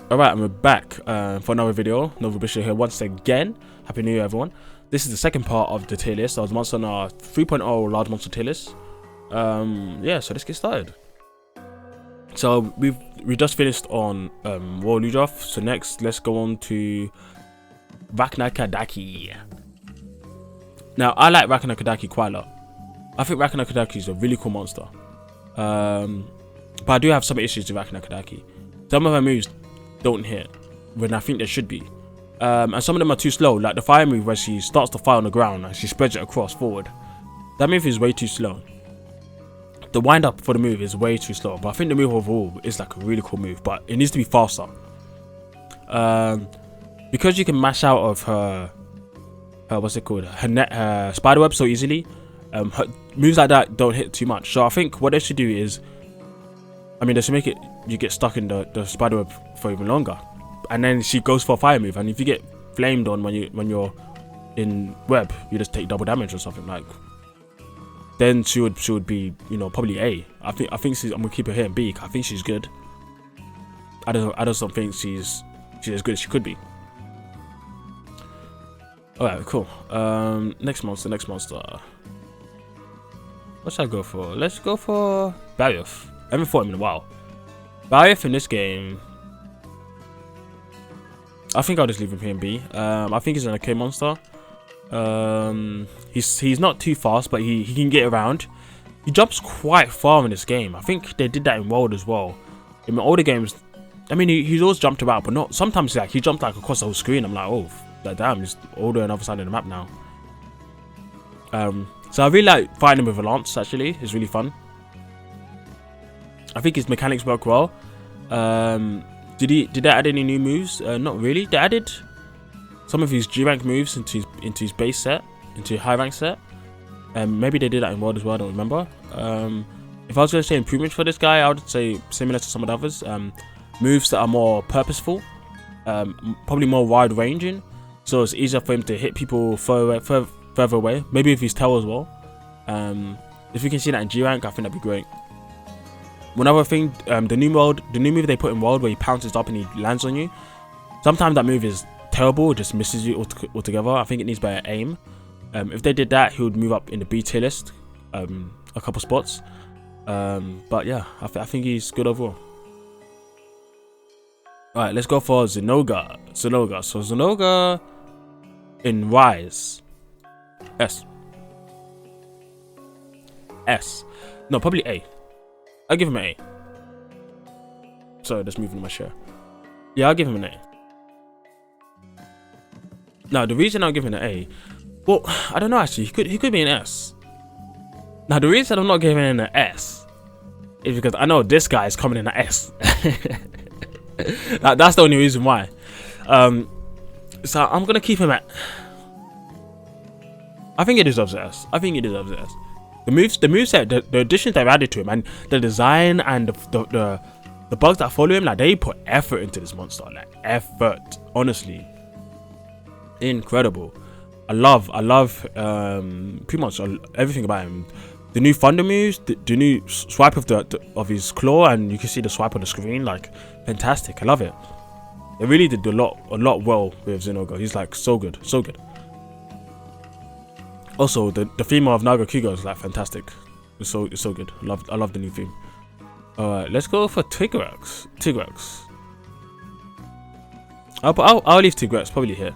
Alright, and we're back for another video. Nova Bishop here once again. Happy New Year, everyone. This is the second part of the tier list. I was once on our 3.0 large monster tier list. Yeah, so let's get started. So we just finished on Royal Ludrath. So next, let's go on to Raknakadaki. Now, I like Raknakadaki quite a lot. I think Raknakadaki is a really cool monster. But I do have some issues with Raknakadaki. Some of her moves don't hit when I think they should be, and some of them are too slow, like the fire move where she starts the fire on the ground and she spreads it across forward. That move is way too slow. The wind up for the move is way too slow, but I think the move overall is like a really cool move, but it needs to be faster. Because you can mash out of her what's it called, her spider web so easily, her moves like that don't hit too much. So I think what they should do is, they should make it you get stuck in the spider web for even longer, and then she goes for a fire move, and if you get flamed on when you're in web, you just take double damage or something, like then she would be, probably A. I think I'm gonna keep her here in B. I think she's good. I just don't think she's as good as she could be. Alright, cool. Next monster. What should I go for? Let's go for Barioth. I haven't fought him in a while. Barioth in this game, I think I'll just leave him here in B. I think he's an okay monster. He's not too fast, but he can get around. He jumps quite far in this game. I think they did that in World as well. In the older games, he's always jumped about, but not sometimes. Like he jumped like across the whole screen. I'm like, oh, like damn, he's all the way on the other side of the map now. So I really like fighting him with a lance. Actually, it's really fun. I think his mechanics work well. Did they add any new moves? Not really. They added some of his G rank moves into his base set, into his high rank set. Maybe they did that in World as well. I don't remember. If I was going to say improvements for this guy, I would say similar to some of the others. Moves that are more purposeful, probably more wide ranging, so it's easier for him to hit people further away. Maybe with his tail as well. If you can see that in G rank, I think that'd be great. One other thing, the new move they put in World where he pounces up and he lands on you. Sometimes that move is terrible, it just misses you altogether. I think it needs better aim. If they did that, he would move up in the B tier list, a couple spots. But yeah, I think he's good overall. Alright, let's go for Zanoga. So Zanoga in Rise. S. No, probably A. I'll give him an A. Sorry, just moving my chair. Yeah, I'll give him an A. Now, the reason I'll give him an A, well, I don't know actually. He could be an S. Now, the reason I'm not giving him an S is because I know this guy is coming in an S. That's the only reason why. So I'm gonna keep him at. I think he deserves an S. The moveset, the additions they've added to him, and the design and the bugs that follow him, like they put effort into this monster, like effort. Honestly, incredible. I love pretty much everything about him. The new thunder moves, the new swipe of his claw, and you can see the swipe on the screen, like fantastic. I love it. They really did a lot well with Zanoga. He's like so good. Also, the theme of Nagakugo is like fantastic. It's so good. I love the new theme. Alright, let's go for Tigrex. I'll leave Tigrex probably here.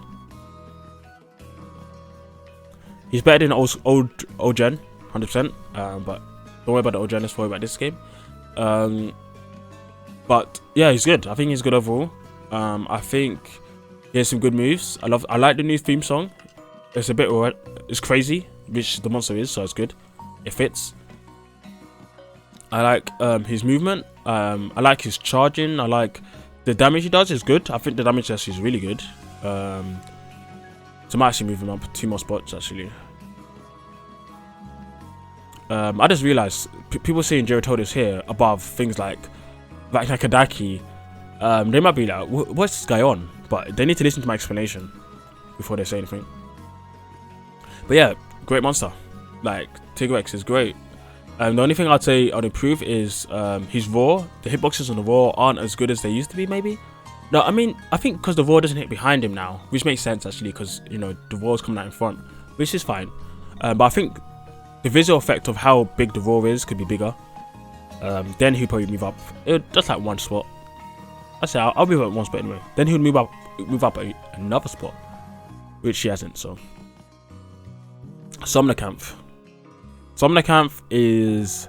He's better than old gen, 100%. But don't worry about the old gen. Let's worry about this game. But yeah, he's good. I think he's good overall. I think he has some good moves. I like the new theme song. It's crazy, which the monster is, so it's good. It fits. I like his movement. I like his charging. I like the damage he does is good. I think the damage actually is really good. So I might actually move him up 2 more spots actually. I just realized people seeing Geratodus here above things like Nakadaki. They might be like, what's this guy on? But they need to listen to my explanation before they say anything. But yeah, great monster. Like, Tigrex is great. The only thing I'd say I'd improve is his raw. The hitboxes on the raw aren't as good as they used to be, maybe. No, I mean, I think because the wall doesn't hit behind him now, which makes sense actually, because you know the wall's coming out in front, which is fine. But I think the visual effect of how big the roar is could be bigger. Then he'll probably move up. Just like one spot. I say I'll move up one spot anyway. Then he'll move up another spot, which he hasn't. So Summoner Camp. Summoner Camp is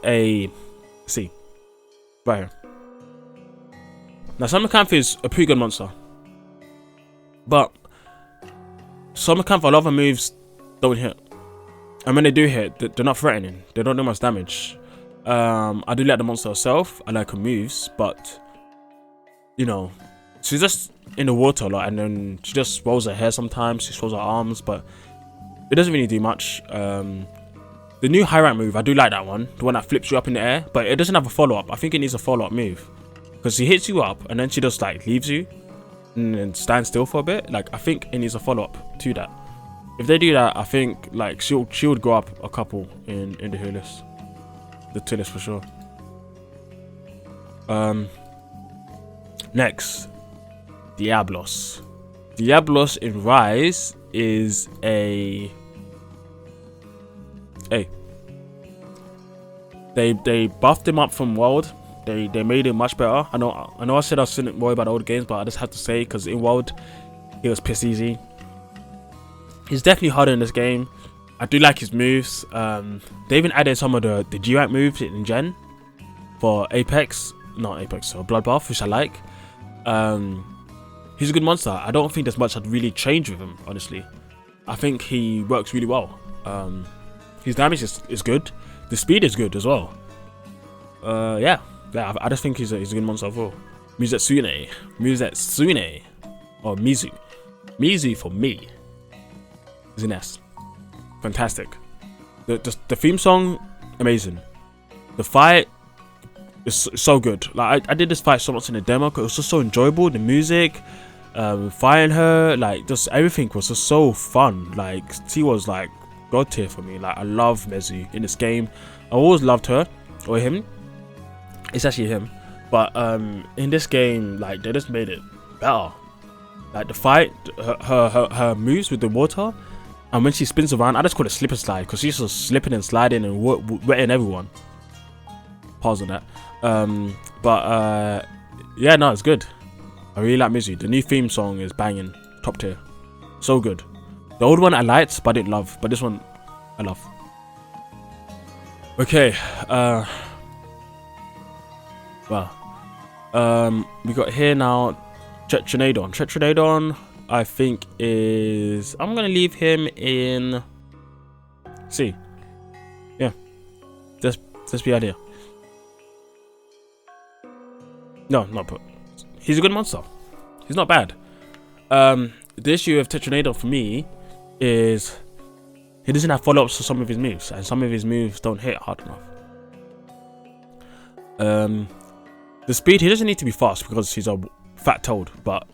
a see right here. Now Summoner Camp is a pretty good monster, but Summoner Camp, a lot of the moves don't hit, and when they do hit, they're not threatening. They don't do much damage. I do like the monster herself. I like her moves, but you know, she's just in the water a lot, and then she just swells her hair sometimes. She swells her arms, but it doesn't really do much. The new high rank move, I do like that one, the one that flips you up in the air, but it doesn't have a follow up. I think it needs a follow up move, because she hits you up and then she just like leaves you and then stands still for a bit. Like, I think it needs a follow up to that. If they do that, I think like she would go up a couple in the tier list. The tier list for sure. Next, Diablos. Diablos in Rise is a they buffed him up from World. They made him much better. I know I said I shouldn't worry about old games, but I just have to say, because in World he was piss easy. He's definitely harder in this game. I do like his moves. They even added some of the G rank moves in Gen for Apex, not Apex, or Bloodbath, which I like. He's a good monster. I don't think there's much I'd really change with him, honestly. I think he works really well. His damage is good. The speed is good as well. Yeah, I just think he's a good monster overall. Muzetsune, or Mizu. Mizu for me is an S. Fantastic. The theme song, amazing. The fight is so good. Like I did this fight so much in the demo because it was just so enjoyable. The music, fighting her, like just everything was just so fun. Like she was like god tier for me. Like I love Mizu in this game. I always loved her or him. It's actually him, but in this game, like they just made it better. Like the fight, her moves with the water, and when she spins around, I just call it slip and slide because she's just slipping and sliding and wetting everyone. Pause on that. Yeah, no, it's good. I really like Mizu. The new theme song is banging, top tier, so good. The old one I liked but I didn't love, but this one I love. Okay, we got here now Tetranadon. Tetranadon, I think is, I'm gonna leave him in C. Yeah, let's be idea. No, not put. He's a good monster. He's not bad. The issue of Tetranadon for me is he doesn't have follow-ups for some of his moves, and some of his moves don't hit hard enough. The speed, he doesn't need to be fast because he's a fat toad, but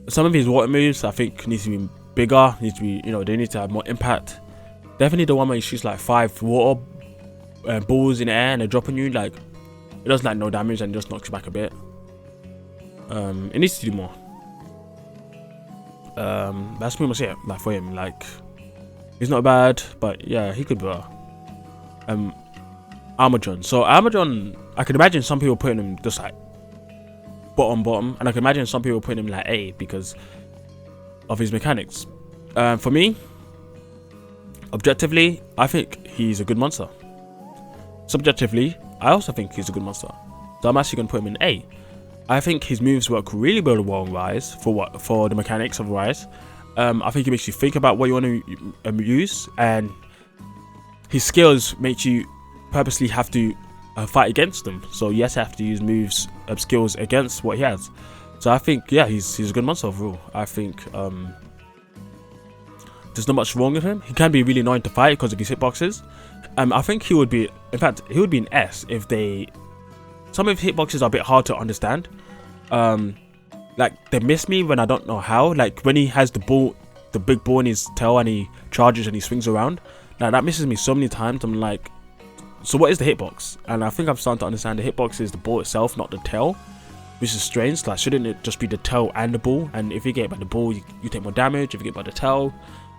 some of his water moves I think needs to be bigger, needs to be, you know, they need to have more impact. Definitely the one where he shoots like 5 water balls in the air and they drop on you, like it does like no damage and just knocks you back a bit. It needs to do more. That's pretty much it. Like for him, like he's not bad, but yeah, he could be better. Armadron. So Armadron, I can imagine some people putting him just like bottom, and I can imagine some people putting him like A because of his mechanics. For me, objectively, I think he's a good monster. Subjectively, I also think he's a good monster. So I'm actually gonna put him in A. I think his moves work really well in Rise for the mechanics of Rise. I think it makes you think about what you want to use, and his skills make you purposely have to fight against them. So you have to use moves, skills against what he has. So I think, yeah, he's a good monster overall. I think there's not much wrong with him. He can be really annoying to fight because of his hitboxes. I think he would be, in fact, he would be an S if some of his hitboxes are a bit hard to understand. Like they miss me when I don't know how. Like when he has the big ball in his tail and he charges and he swings around. Now that misses me so many times. I'm like, so what is the hitbox? And I think I'm starting to understand the hitbox is the ball itself, not the tail, which is strange. Like, shouldn't it just be the tail and the ball? And if you get by the ball, you take more damage. If you get by the tail,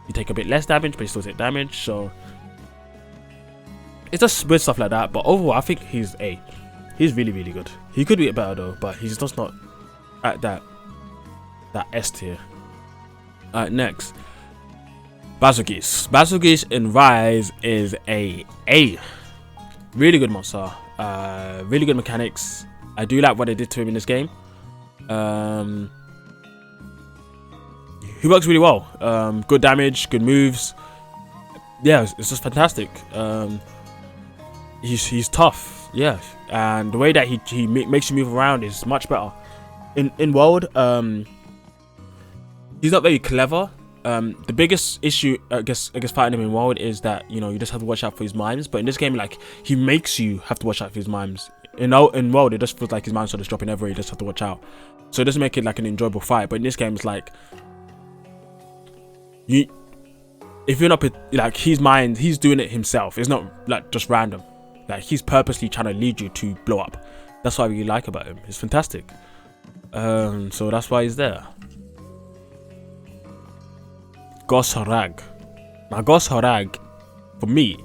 you take a bit less damage, but you still take damage. So it's just weird stuff like that. But overall, I think he's A. He's really, really good. He could be better though, but he's just not at that S tier. Alright, next. Valstrax in Rise is a A. Really good monster. Really good mechanics. I do like what they did to him in this game. He works really well. Good damage, good moves. Yeah, it's just fantastic. He's tough. Yeah, and the way that he makes you move around is much better. In world, he's not very clever. The biggest issue I guess fighting him in world is that, you know, you just have to watch out for his mimes. But in this game, like, he makes you have to watch out for his mimes. In world, it just feels like his mimes are just dropping everywhere. You just have to watch out. So it doesn't make it like an enjoyable fight. But in this game, it's like if you're not like he's doing it himself. It's not like just random. Like, he's purposely trying to lead you to blow up. That's what I really like about him. It's fantastic. So that's why he's there. Gosharag. Now, Gosharag, for me,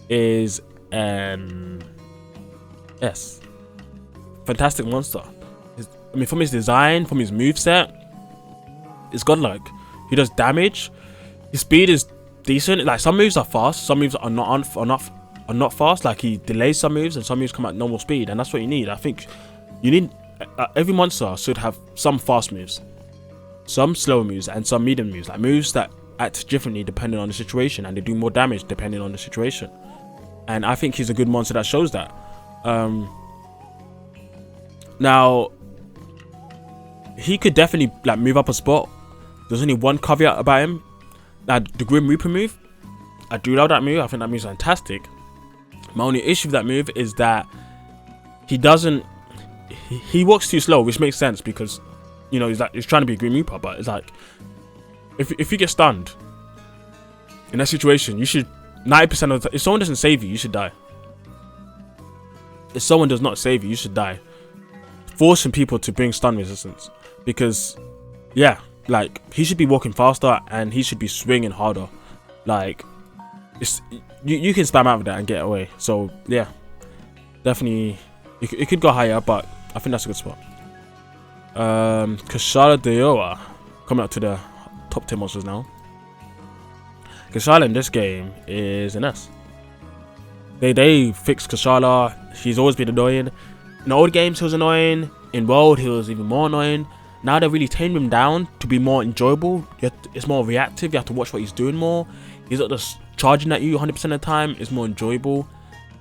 is an S. Fantastic monster. I mean, from his design, from his moveset, it's godlike. He does damage. His speed is decent. Like, some moves are fast, some moves are not fast. Like, he delays some moves, and some moves come at normal speed, and that's what you need. I think you need every monster should have some fast moves, some slow moves, and some medium moves, like moves that act differently depending on the situation, and they do more damage depending on the situation. And I think he's a good monster that shows that. Now, he could definitely like move up a spot. There's only one caveat about him. Now, the Grim Reaper move, I do love that move. I think that move's fantastic. My only issue with that move is that he walks too slow, which makes sense because, you know, he's trying to be a Grim Reaper, but it's like if you get stunned in that situation, you should 90% of the time, if someone doesn't save you, you should die. If someone does not save you, you should die. Forcing people to bring stun resistance, because yeah, like, he should be walking faster and he should be swinging harder. Like, you can spam out with that and get away. So yeah, definitely it could go higher, but I think that's a good spot. Kasha Deora, coming up to the top 10 monsters now. Kashala in this game is an S. They fixed Kashala. He's always been annoying. In the old games he was annoying. In world he was even more annoying. Now they really tamed him down to be more enjoyable. It's more reactive. You have to watch what he's doing more. He's not just charging at you 100% of the time. It's more enjoyable.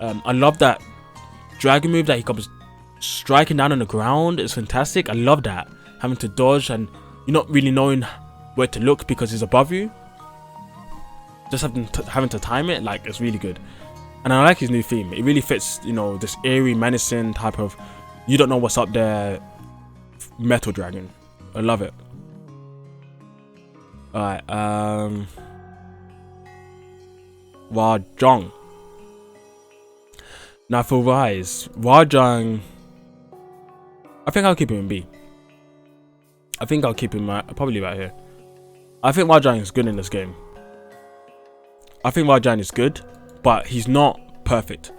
I love that dragon move that he comes striking down on the ground. It's fantastic. I love that. Having to dodge and you're not really knowing where to look because he's above you. Just having to time it, like, it's really good. And I like his new theme. It really fits, you know, this eerie, menacing type of, you don't know what's up there, metal dragon. I love it. Alright, Wajong. Now for Rise, Wajong, I think I'll keep him in B. I think I'll keep him probably right here. I think Wajong is good in this game. I think Wajong is good, but he's not perfect.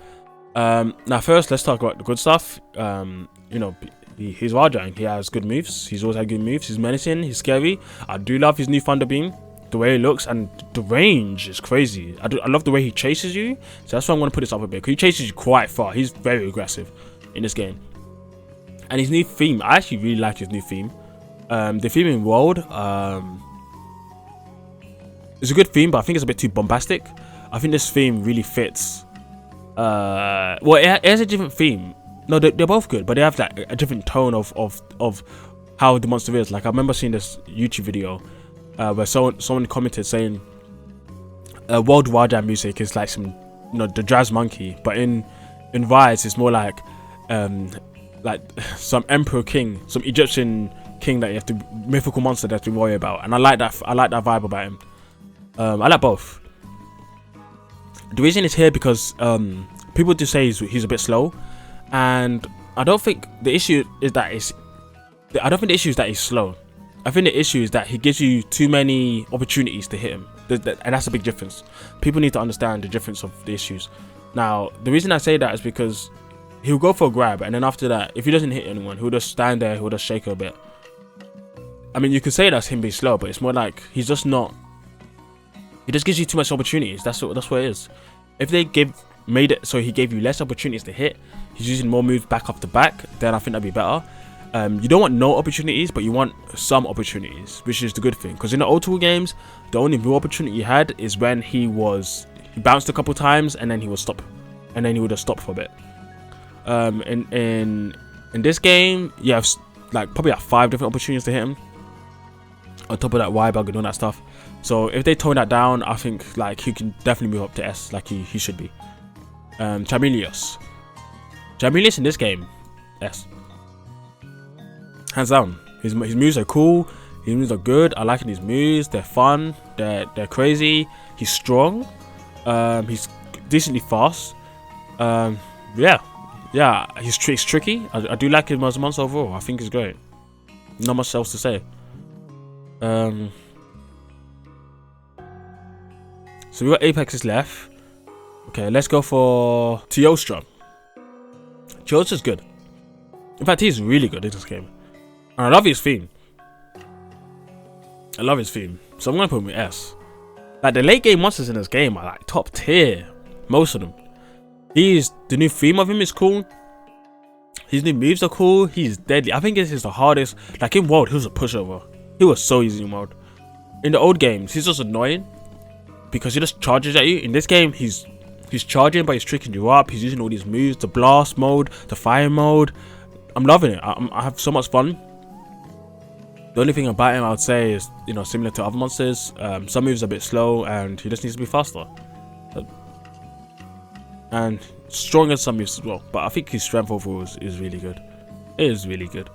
Now first, let's talk about the good stuff. You know, he's Wajong. He has good moves. He's always had good moves. He's menacing. He's scary. I do love his new Thunder Beam. The way it looks and the range is crazy. I love the way he chases you. So that's why I'm going to put this up a bit. Because he chases you quite far. He's very aggressive in this game. And his new theme, I actually really like his new theme. The theme in World, it's a good theme, but I think it's a bit too bombastic. I think this theme really fits. Well, it has a different theme. No, they're both good, but they have like a different tone of how the monster is. Like, I remember seeing this YouTube video where someone commented saying World Wajang music is like some, you know, the jazz monkey, but in Rise it's more like some emperor king, some Egyptian king that you have to, mythical monster that you worry about. And I like that vibe about him. I like both. The reason it's here because people do say he's a bit slow, and I don't think the issue is that he's slow. I think the issue is that he gives you too many opportunities to hit him, and that's a big difference. People need to understand the difference of the issues. Now, the reason I say that is because he'll go for a grab, and then after that, if he doesn't hit anyone, he'll just stand there, he'll just shake her a bit. I mean, you could say that's him being slow, but it's more like he's just not. He just gives you too much opportunities. That's what it is. If they made it so he gave you less opportunities to hit, he's using more moves back off the back, then I think that'd be better. You don't want no opportunities, but you want some opportunities, which is the good thing. Because in the old school games, the only real opportunity you had is when he bounced a couple times and then he would stop, and then he would just stop for a bit. In this game, you have probably 5 different opportunities to hit him. On top of that Y bug and all that stuff. So if they tone that down, I think he can definitely move up to S like he should be. Chameleos in this game, S. Hands down. His moves are cool. His moves are good. I like his moves. They're fun. They're crazy. He's strong. He's decently fast. Yeah. He's tricky. I do like him as a monster overall. I think he's great. Not much else to say. So we got Apexes left. Okay, let's go for Teostra. Teostra's good. In fact, he's really good in this game. And I love his theme. So I'm gonna put him with S. The late game monsters in this game are top tier. Most of them. The new theme of him is cool. His new moves are cool. He's deadly. I think this is the hardest. In World, he was a pushover. He was so easy in World. In the old games, he's just annoying because he just charges at you. In this game, he's charging, but he's tricking you up. He's using all these moves, the blast mode, the fire mode. I'm loving it. I have so much fun. The only thing about him I would say is, similar to other monsters, some moves are a bit slow and he just needs to be faster. And stronger some moves as well. But I think his strength overall is really good. It is really good.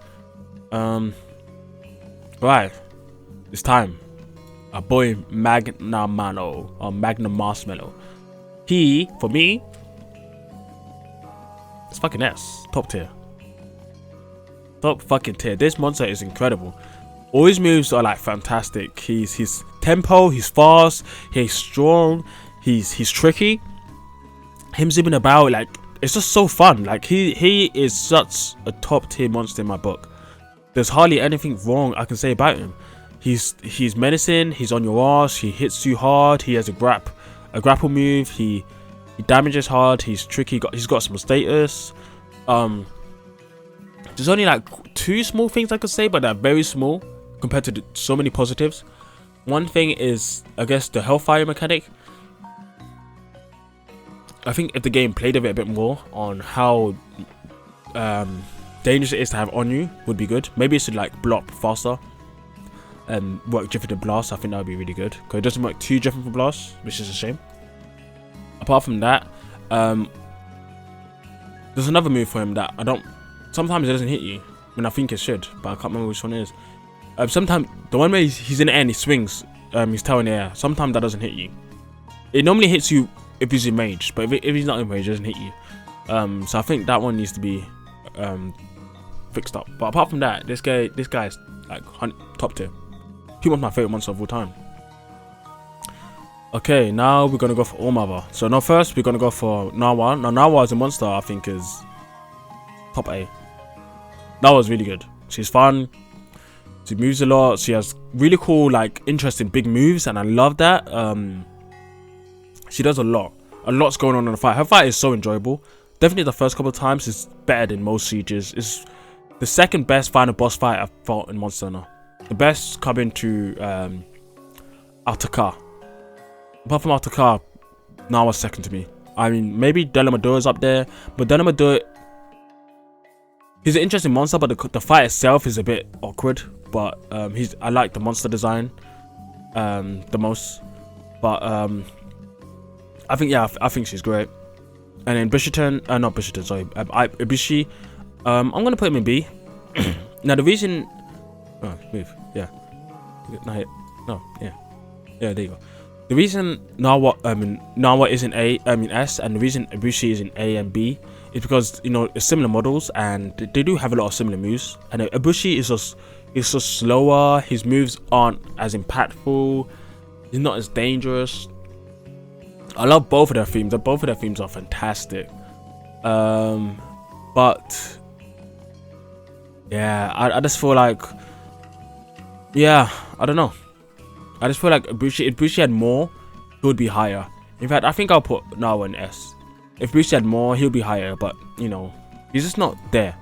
Right. It's time. Our boy Magnum Marshmallow. He, for me, it's fucking S. Top tier. Top fucking tier. This monster is incredible. All his moves are fantastic. He's tempo, he's fast, he's strong, he's tricky. Him zipping about, it's just so fun. He is such a top tier monster in my book. There's hardly anything wrong I can say about him. He's menacing, he's on your ass, he hits you hard, he has a grapple move, he damages hard, he's tricky, he's got some status. There's only 2 small things I could say, but they're very small compared to so many positives. One thing is, I guess, the Hellfire mechanic. I think if the game played a bit more on how dangerous it is to have on you, would be good. Maybe it should blow up faster and work different than blast. I think that would be really good because it doesn't work too different from blast, which is a shame. Apart from that, there's another move for him that sometimes it doesn't hit you when I think it should, but I can't remember which one it is. Sometimes the one where he's in the air and he swings his tail in the air, sometimes that doesn't hit you. It normally hits you if he's in range, but if he's not in range, it doesn't hit you. So I think that one needs to be fixed up. But apart from that, this guy is top tier. He was my favorite monster of all time. Okay, now we're gonna go for All Mother. So now first we're gonna go for Nawa. Now Nawa as a monster, I think is top A. Nawa's really good. She's fun. She moves a lot. She has really cool, interesting big moves, and I love that. She does a lot. A lot's going on in the fight. Her fight is so enjoyable. Definitely the first couple of times is better than most sieges. It's the second best final boss fight I've fought in Monster Hunter. The best coming to Altaka. Apart from Altaka, Nawa's second to me. I mean, maybe Delamador is up there, but Delamador, he's an interesting monster, but the fight itself is a bit awkward. But I like the monster design the most. But I think she's great. And then Bishiton, not Bishiton, sorry, Ibishi. I'm gonna put him in B. Now the reason, move, yeah, no, yeah, there you go. The reason Nawa isn't S, and the reason Ibushi isn't A and B is because, you know, it's similar models and they do have a lot of similar moves. And Ibushi is just slower. His moves aren't as impactful. He's not as dangerous. I love both of their themes. Both of their themes are fantastic. But yeah, I just feel like, yeah, I don't know. I just feel like if Ibushi had more, he would be higher. In fact, I think I'll put Nawa in S. If Ibushi had more, he'll be higher. But, you know, he's just not there.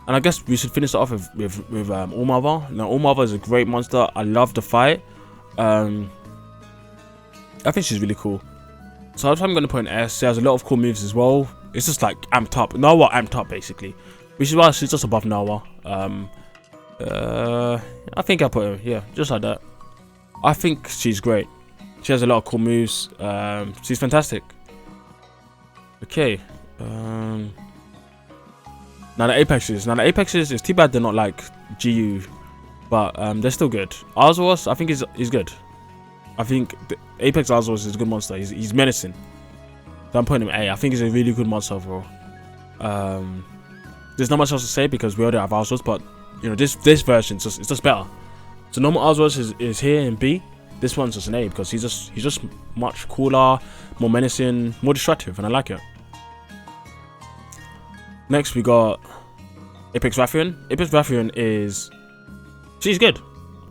And I guess we should finish it off with Ulmava. Now, Ulmava is a great monster. I love the fight. I think she's really cool. So I'm going to put an S. She has a lot of cool moves as well. It's just like amped up. Nawa amped up, basically. Which is why she's just above Nawa. I think I'll put her, yeah, just like that. I think she's great. She has a lot of cool moves. She's fantastic. Okay. Now the Apexes. It's too bad they're not like GU, but they're still good. Arzuros, I think he's good. I think the Apex Arzuros is a good monster. He's menacing. So I'm putting him A. I think he's a really good monster overall. There's not much else to say because we already have Arzuros, but you know, this version it's just better. So normal Arzuros is here in B. This one's just an A because he's just much cooler, more menacing, more destructive, and I like it. Next we got Apex Raffian. Apex Raffian she's good.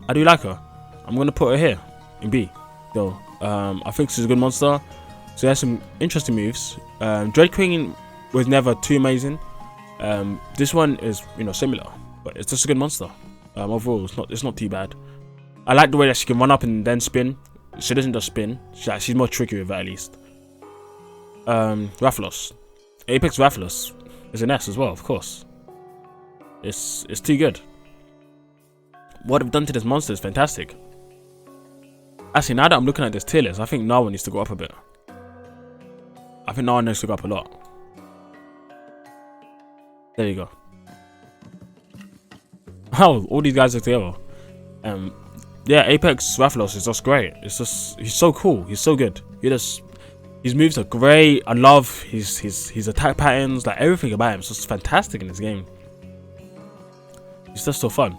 I do like her. I'm gonna put her here in B though. I think she's a good monster. She has some interesting moves. Dread Queen was never too amazing. This one is, you know, similar, but it's just a good monster. Overall, it's not too bad. I like the way that she can run up and then spin. She doesn't just spin. She's more tricky with it, at least. Rathalos. Apex Rathalos is an S as well, of course. It's too good. What they've done to this monster is fantastic. Actually, now that I'm looking at this tier list, I think Nawa needs to go up a bit. I think Nawa needs to go up a lot. There you go. Oh, all these guys are together. Yeah, Apex Rathalos is just great. He's so cool. He's so good. His moves are great. I love his attack patterns. Like everything about him is just fantastic in this game. It's just so fun.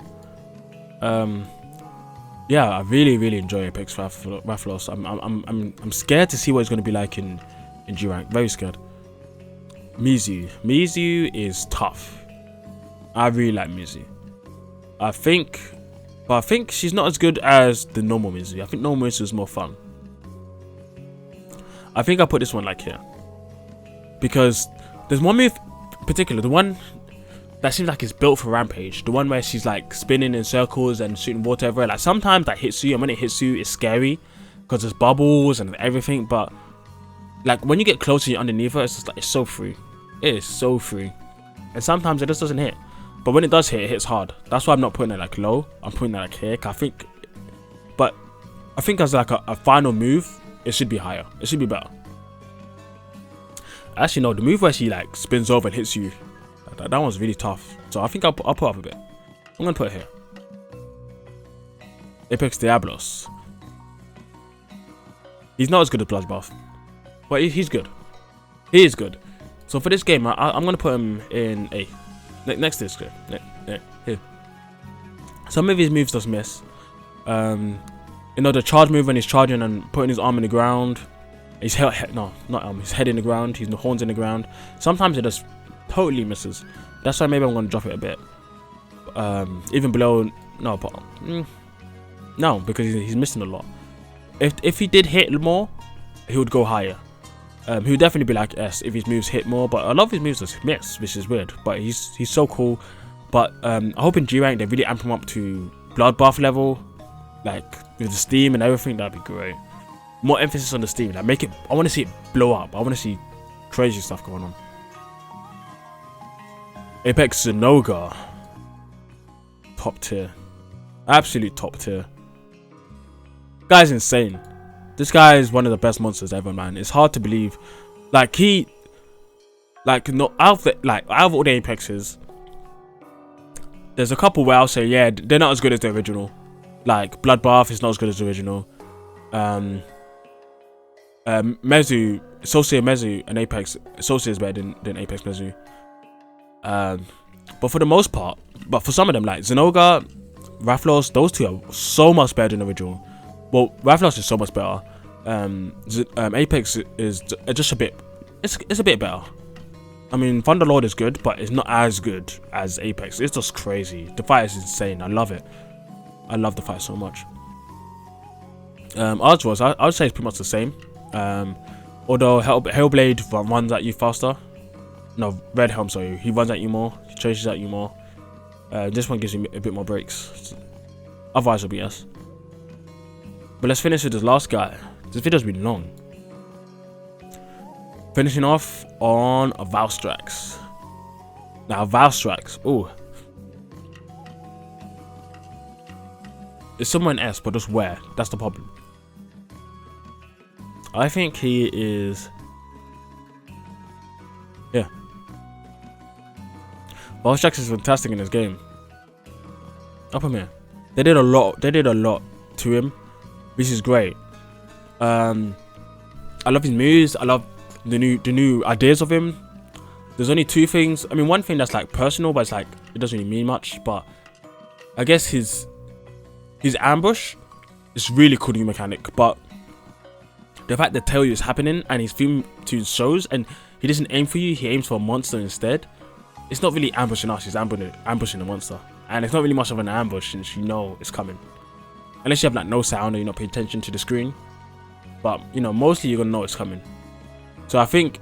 Yeah, I really enjoy Apex Rathalos. I'm scared to see what it's going to be like in G rank. Very scared. Mizu is tough. I really like Mizu. I think she's not as good as the normal Mizu. I think normal Mizu is more fun. I think I'll put this one like here. Because there's one move in particular, the one that seems like it's built for Rampage. The one where she's like spinning in circles and shooting water everywhere. Like sometimes that hits you, and when it hits you, it's scary. Because there's bubbles and everything. But like when you get closer, you're underneath her, it's just like, it's so free. It is so free. And sometimes it just doesn't hit. But when it does hit, it hits hard. That's why I'm not putting it like low. I'm putting it like here. I think as like a final move, it should be higher. It should be better. Actually, no. The move where she like spins over and hits you, that one's really tough. So I think I'll put up a bit. I'm gonna put it here. Apex Diablos. He's not as good as Bloodbath, but he's good. He is good. So for this game, I'm gonna put him in A. Next to this game. Here. Some of his moves just miss. You know, the charge move when he's charging and putting his arm in the ground. His head, no, not arm. His head in the ground. His horns in the ground. Sometimes it just totally misses. That's why maybe I'm gonna drop it a bit. Even below, no, but no, because he's missing a lot. If he did hit more, he would go higher. He would definitely be like S if his moves hit more, but a lot of his moves just miss, which is weird. But he's so cool. But I hope in G rank they really amp him up to Bloodbath level, like with the steam and everything. That'd be great. More emphasis on the steam, like make it. I want to see it blow up. I want to see crazy stuff going on. Apex Zanoga, top tier, absolute top tier. Guy's insane. This guy is one of the best monsters ever, man. It's hard to believe. Like out of all the Apexes, there's a couple where I'll say, yeah, they're not as good as the original. Like Bloodbath is not as good as the original. Mizu, Associate Mizu and Apex. Associate is better than Apex Mizu. But for the most part, but for some of them like Zanoga, Raffian, those two are so much better than the original. Well, Raffian is so much better. Apex is just a bit. It's a bit better. I mean, Thunderlord is good, but it's not as good as Apex. It's just crazy. The fight is insane. I love it. I love the fight so much. Odds was, I would say it's pretty much the same. Although Hellblade runs at you faster. No, Red Helm, sorry. He runs at you more. He chases at you more. This one gives you a bit more breaks. Otherwise, it'll be S. But let's finish with this last guy. This video's been long. Finishing off on a Valstrax. Now, Valstrax. Ooh. It's somewhere in S, but just where? That's the problem. I think he is. Yeah. Valstrax is fantastic in this game. Up him here. They did a lot to him, which is great. I love his moves. I love the new ideas of him. There's only two things. I mean, one thing that's like personal, but it's like it doesn't really mean much. But I guess his ambush is really cool new mechanic. But the fact that tell you is happening and he's filmed to shows and he doesn't aim for you, he aims for a monster instead. It's not really ambushing us, he's ambushing the monster. And it's not really much of an ambush since you know it's coming. Unless you have like no sound or you're not paying attention to the screen. But you know, mostly you're gonna know it's coming. So I think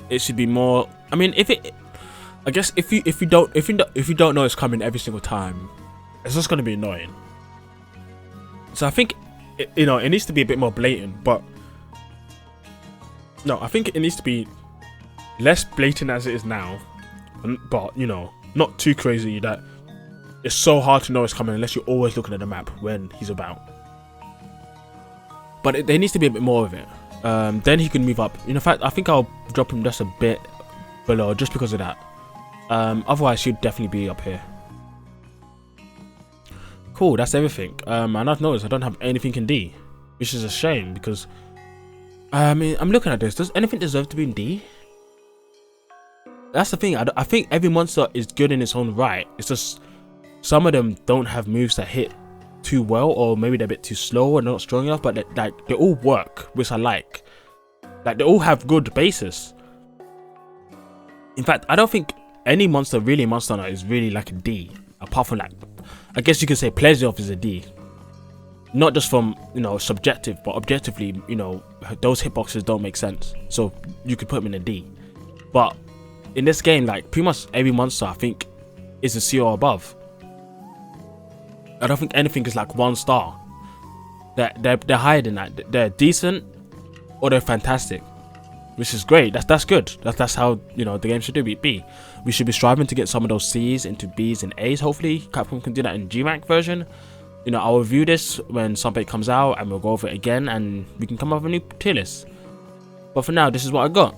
it should be more. I mean, I guess if you don't know it's coming every single time, it's just gonna be annoying. So I think it needs to be a bit more blatant. But no, I think it needs to be less blatant as it is now. But you know, not too crazy that it's so hard to know it's coming unless you're always looking at the map when he's about. But there needs to be a bit more of it. Then he can move up. In fact, I think I'll drop him just a bit below just because of that. Otherwise, he'd definitely be up here. Cool, that's everything. And I've noticed I don't have anything in D, which is a shame because I mean, I'm looking at this. Does anything deserve to be in D? That's the thing. I think every monster is good in its own right. It's just some of them don't have moves that hit too well, or maybe they're a bit too slow and not strong enough, but they all work, which I like. Like, they all have good bases. In fact, I don't think any monster really Monster Hunter is really like a D, apart from like, I guess you could say Plesioth is a D. Not just from, you know, subjective, but objectively, you know, those hitboxes don't make sense, so you could put them in a D. But in this game, like, pretty much every monster I think is a C or above. I don't think anything is like 1 star. They're higher than that. They're decent or they're fantastic, which is great. That's good. That's how, you know, the game should be. We should be striving to get some of those C's into B's and A's. Hopefully, Capcom can do that in G rank version. You know, I'll review this when something comes out and we'll go over it again and we can come up with a new tier list. But for now, this is what I got.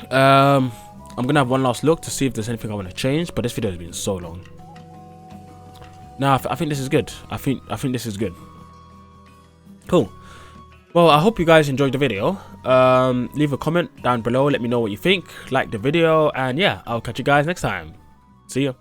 I'm gonna have one last look to see if there's anything I want to change. But this video has been so long. No, I think this is good. I think this is good. Cool. Well, I hope you guys enjoyed the video. Leave a comment down below. Let me know what you think. Like the video. And yeah, I'll catch you guys next time. See ya.